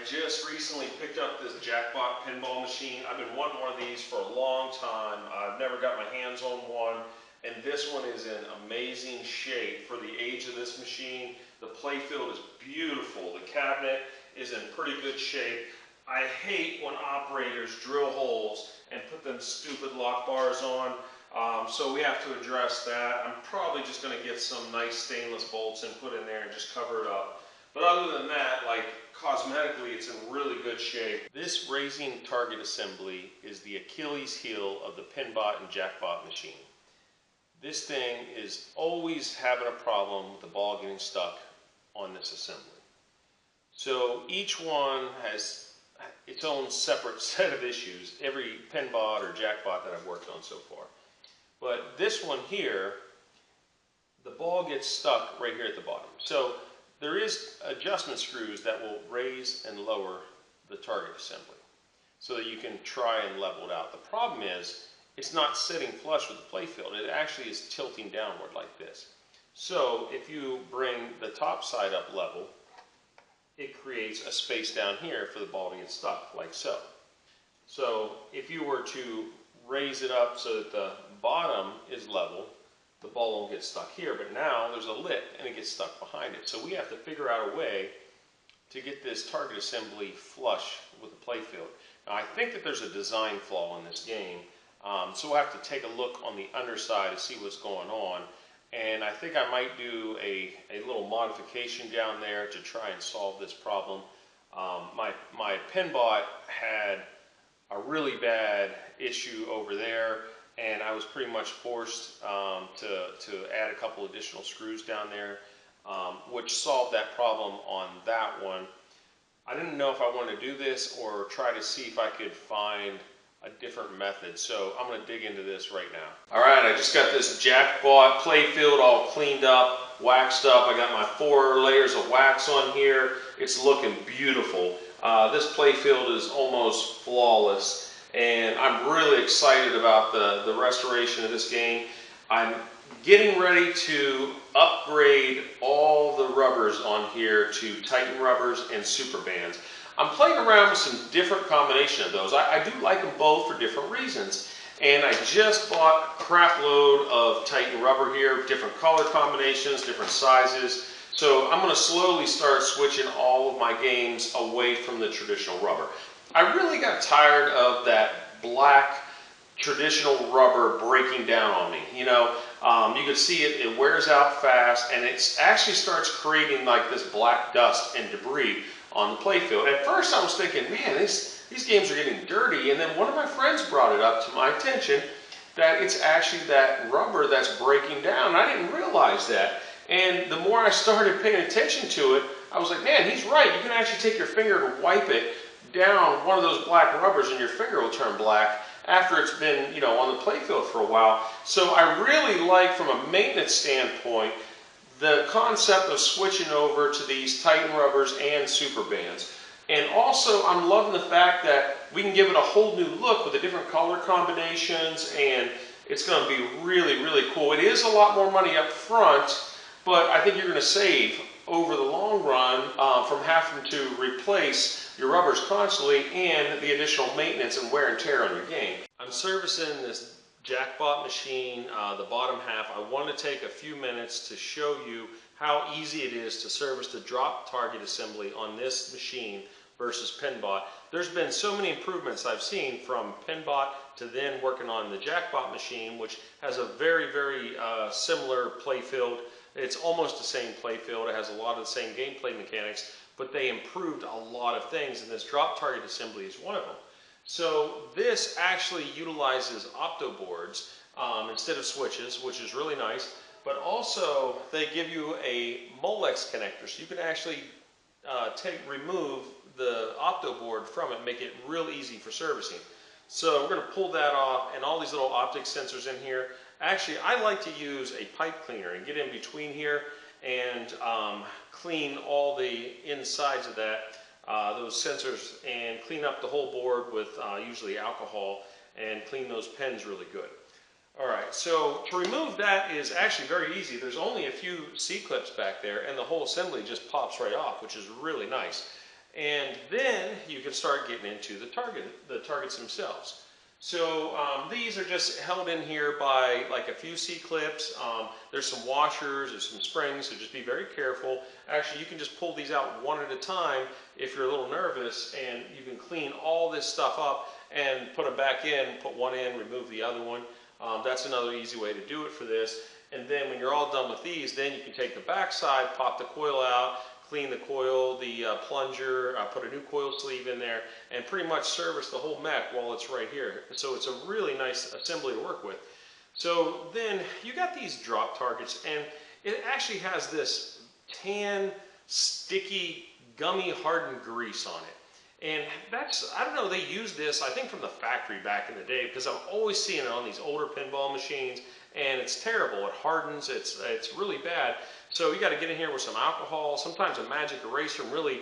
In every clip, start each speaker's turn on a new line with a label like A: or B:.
A: just recently picked up this Jack-Bot Pinball Machine. I've been wanting one of these for a long time. I've never got my hands on one, and this one is in amazing shape for the age of this machine. The Playfield is beautiful. The cabinet is in pretty good shape. I hate when operators drill holes and put them stupid lock bars on. So we have to address that. I'm probably just going to get some nice stainless bolts and put in there and just cover it up. But other than that, like cosmetically, it's in really good shape. This raising target assembly is the Achilles heel of the Pinbot and Jack-Bot machine. This thing is always having a problem with the ball getting stuck on this assembly. So each one has its own separate set of issues, every Pinbot or Jack-Bot that I've worked on so far. But this one here, the ball gets stuck right here at the bottom. So there is adjustment screws that will raise and lower the target assembly so that you can try and level it out. The problem is it's not sitting flush with the playfield. It actually is tilting downward like this. So if you bring the top side up level, it creates a space down here for the ball to get stuck, like so. So if you were to raise it up so that the bottom is level, the ball won't get stuck here, but now there's a lip and it gets stuck behind it. So we have to figure out a way to get this target assembly flush with the playfield. Now I think that there's a design flaw in this game, so we'll have to take a look on the underside to see what's going on. And I think I might do a little modification down there to try and solve this problem. My Pinbot had a really bad issue over there, and I was pretty much forced to add a couple additional screws down there, which solved that problem on that one. I didn't know if I wanted to do this or try to see if I could find a different method, so I'm going to dig into this right now. Alright, I just got this Jack-Bot Playfield all cleaned up, waxed up. I got my 4 layers of wax on here. It's looking beautiful. This Playfield is almost flawless, and I'm really excited about the restoration of this game. I'm getting ready to upgrade all the rubbers on here to Titan rubbers and super bands. I'm playing around with some different combination of those. I do like them both for different reasons. And I just bought a crap load of Titan rubber here, different color combinations, different sizes. So I'm going to slowly start switching all of my games away from the traditional rubber. I really got tired of that black traditional rubber breaking down on me. You know, you can see it wears out fast, and it actually starts creating like this black dust and debris on the playfield. At first I was thinking, man, these games are getting dirty, and then one of my friends brought it up to my attention that it's actually that rubber that's breaking down. I didn't realize that, and the more I started paying attention to it, I was like, man, he's right. You can actually take your finger and wipe it down one of those black rubbers, and your finger will turn black after it's been, you know, on the playfield for a while. So I really like, from a maintenance standpoint, the concept of switching over to these Titan rubbers and super bands. And also, I'm loving the fact that we can give it a whole new look with the different color combinations, and it's going to be really, really cool. It is a lot more money up front, but I think you're going to save over the long run from having to replace your rubbers constantly and the additional maintenance and wear and tear on your game. I'm servicing this Jack-Bot machine, the bottom half. I want to take a few minutes to show you how easy it is to service the drop target assembly on this machine versus Pinbot. There's been so many improvements I've seen from Pinbot to then working on the Jack-Bot machine, which has a very, very similar playfield. It's almost the same playfield. It has a lot of the same gameplay mechanics, but they improved a lot of things, and this drop target assembly is one of them. So this actually utilizes opto boards instead of switches, which is really nice. But also they give you a Molex connector, so you can actually remove the opto board from it, make it real easy for servicing. So we're going to pull that off, and all these little optic sensors in here. Actually, I like to use a pipe cleaner and get in between here and clean all the insides of that. Those sensors, and clean up the whole board with usually alcohol, and clean those pens really good. Alright, so to remove that is actually very easy. There's only a few C-clips back there, and the whole assembly just pops right off, which is really nice. And then you can start getting into the targets themselves. So these are just held in here by like a few C-clips. There's some washers, there's some springs, so just be very careful. Actually, you can just pull these out one at a time if you're a little nervous, and you can clean all this stuff up and put them back in, put one in, remove the other one. That's another easy way to do it for this. And then when you're all done with these, then you can take the back side, pop the coil out, clean the coil, the plunger, put a new coil sleeve in there, and pretty much service the whole mech while it's right here. So it's a really nice assembly to work with. So then you got these drop targets, and it actually has this tan, sticky, gummy hardened grease on it. And that's, I don't know, they use this, I think from the factory back in the day, because I'm always seeing it on these older pinball machines, and it's terrible. It hardens, it's really bad. So you got to get in here with some alcohol, sometimes a magic eraser, and really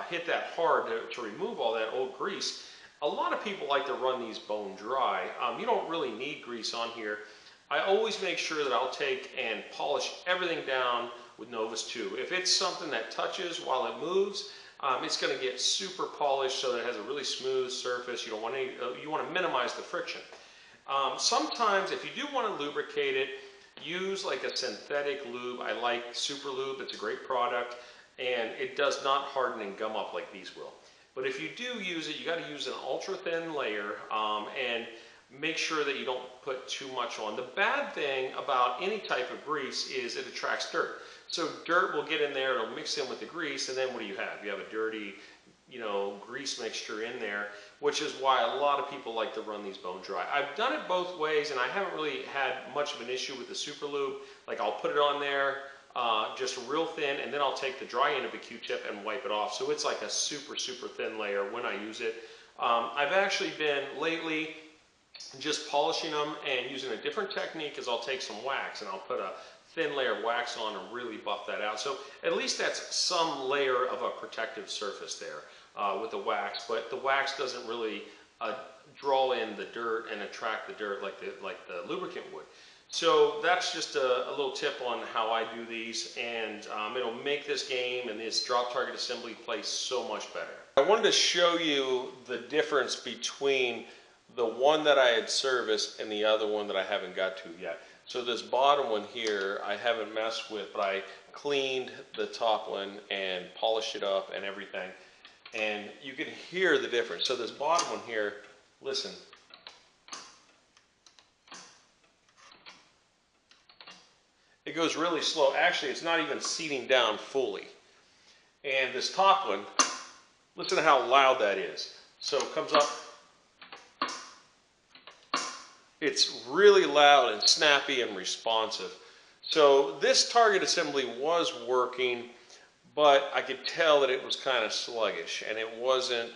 A: hit that hard to remove all that old grease. A lot of people like to run these bone dry. You don't really need grease on here. I always make sure that I'll take and polish everything down with Novus 2. If it's something that touches while it moves, it's going to get super polished so that it has a really smooth surface. You don't want any, you want to minimize the friction. Sometimes if you do want to lubricate it, use like a synthetic lube. I like Super Lube, it's a great product, and it does not harden and gum up like these will. But if you do use it, you got to use an ultra thin layer, and make sure that you don't put too much on. The bad thing about any type of grease is it attracts dirt. So dirt will get in there, it'll mix in with the grease, and then what do you have? You have a dirty, grease mixture in there, which is why a lot of people like to run these bone dry. I've done it both ways, and I haven't really had much of an issue with the Super Lube. Like I'll put it on there just real thin, and then I'll take the dry end of a Q-tip and wipe it off. So it's like a super thin layer when I use it. I've actually been lately just polishing them and using a different technique, is I'll take some wax and I'll put a thin layer of wax on and really buff that out. So at least that's some layer of a protective surface there with the wax, but the wax doesn't really draw in the dirt and attract the dirt like the lubricant would. So that's just a little tip on how I do these, and it'll make this game and this drop target assembly play so much better. I wanted to show you the difference between the one that I had serviced and the other one that I haven't got to yet. So this bottom one here I haven't messed with, but I cleaned the top one and polished it up and everything, and you can hear the difference. So this bottom one here, listen. It goes really slow. Actually, it's not even seating down fully. And this top one, listen to how loud that is. So it comes up. It's really loud and snappy and responsive. So this target assembly was working, but I could tell that it was kind of sluggish and it wasn't,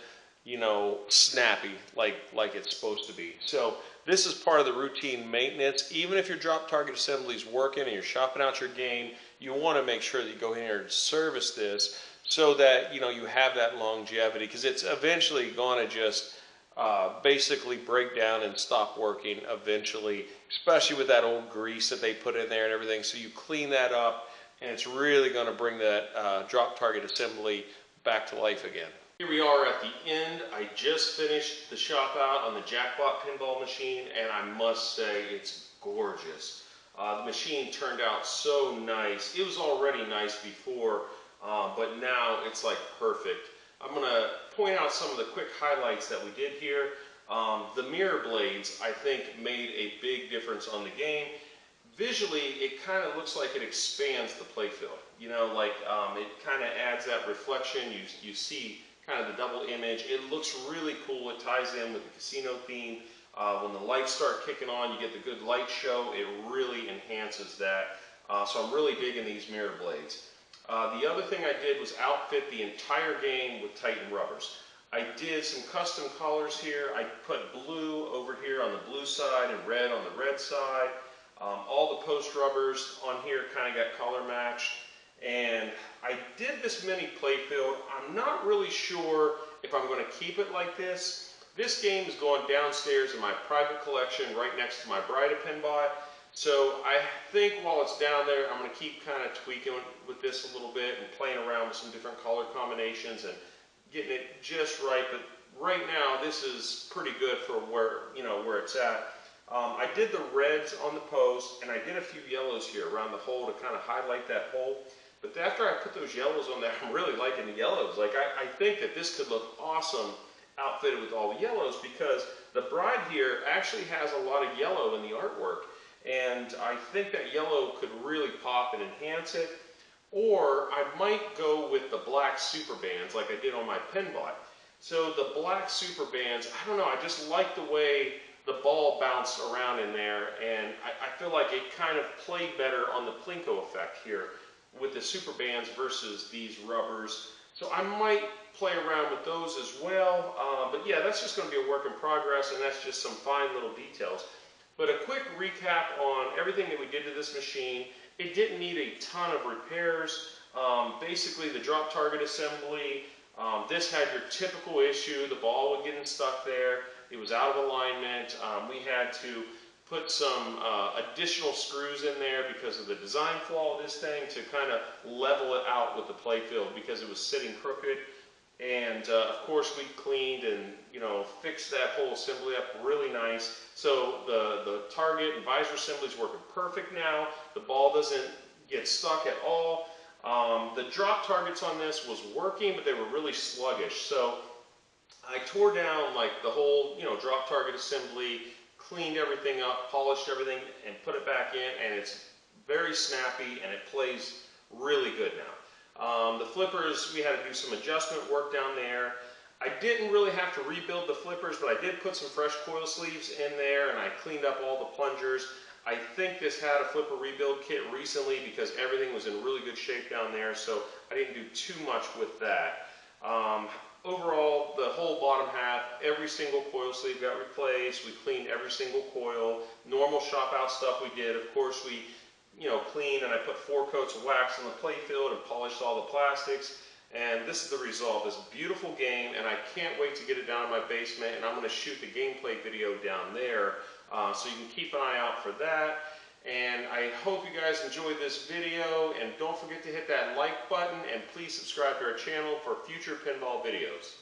A: snappy like it's supposed to be. So this is part of the routine maintenance. Even if your drop target assembly is working and you're shopping out your game, you want to make sure that you go in here and service this so that you have that longevity, because it's eventually going to just basically break down and stop working eventually, especially with that old grease that they put in there and everything. So you clean that up, and it's really going to bring that drop target assembly back to life again. Here we are at the end. I just finished the shop out on the Jack-Bot Pinball Machine, and I must say it's gorgeous. The machine turned out so nice. It was already nice before, but now it's like perfect. I'm going to point out some of the quick highlights that we did here. The mirror blades, I think, made a big difference on the game. Visually, it kind of looks like it expands the playfield. It kind of adds that reflection. You see kind of the double image. It looks really cool. It ties in with the casino theme. When the lights start kicking on, you get the good light show. It really enhances that. So I'm really digging these mirror blades. The other thing I did was outfit the entire game with Titan rubbers. I did some custom colors here. I put blue over here on the blue side and red on the red side. All the post rubbers on here kind of got color matched. And I did this mini playfield. I'm not really sure if I'm going to keep it like this. This game is going downstairs in my private collection right next to my Bride of Pinball. So I think while it's down there, I'm going to keep kind of tweaking with this a little bit and playing around with some different color combinations and getting it just right. But right now, this is pretty good for where, where it's at. I did the reds on the post, and I did a few yellows here around the hole to kind of highlight that hole. But after I put those yellows on there, I'm really liking the yellows. Like, I think that this could look awesome outfitted with all the yellows, because the bride here actually has a lot of yellow in the artwork. And I think that yellow could really pop and enhance it. Or I might go with the black super bands like I did on my Pinball. So the black super bands, I don't know, I just like the way the ball bounced around in there, and I feel like it kind of played better on the Plinko effect here with the super bands versus these rubbers. So I might play around with those as well. But yeah, that's just going to be a work in progress, and that's just some fine little details. But a quick recap on everything that we did to this machine. It didn't need a ton of repairs. Basically, the drop target assembly, this had your typical issue. The ball was getting stuck there. It was out of alignment. We had to put some additional screws in there because of the design flaw of this thing to kind of level it out with the Playfield because it was sitting crooked. And of course we cleaned and fixed that whole assembly up really nice. So the target and visor assembly is working perfect now. The ball doesn't get stuck at all. The drop targets on this was working, but they were really sluggish. So I tore down like the whole drop target assembly, cleaned everything up, polished everything, and put it back in, and it's very snappy and it plays really good now. The flippers, we had to do some adjustment work down there. I didn't really have to rebuild the flippers, but I did put some fresh coil sleeves in there, and I cleaned up all the plungers. I think this had a flipper rebuild kit recently because everything was in really good shape down there, so I didn't do too much with that. Overall, the whole bottom half, every single coil sleeve got replaced. We cleaned every single coil. Normal shop out stuff we did. Of course, we cleaned, and I put 4 coats of wax on the Playfield and polished all the plastics. And this is the result, this beautiful game, and I can't wait to get it down in my basement, and I'm going to shoot the gameplay video down there, so you can keep an eye out for that. And I hope you guys enjoyed this video, and don't forget to hit that like button, and please subscribe to our channel for future pinball videos.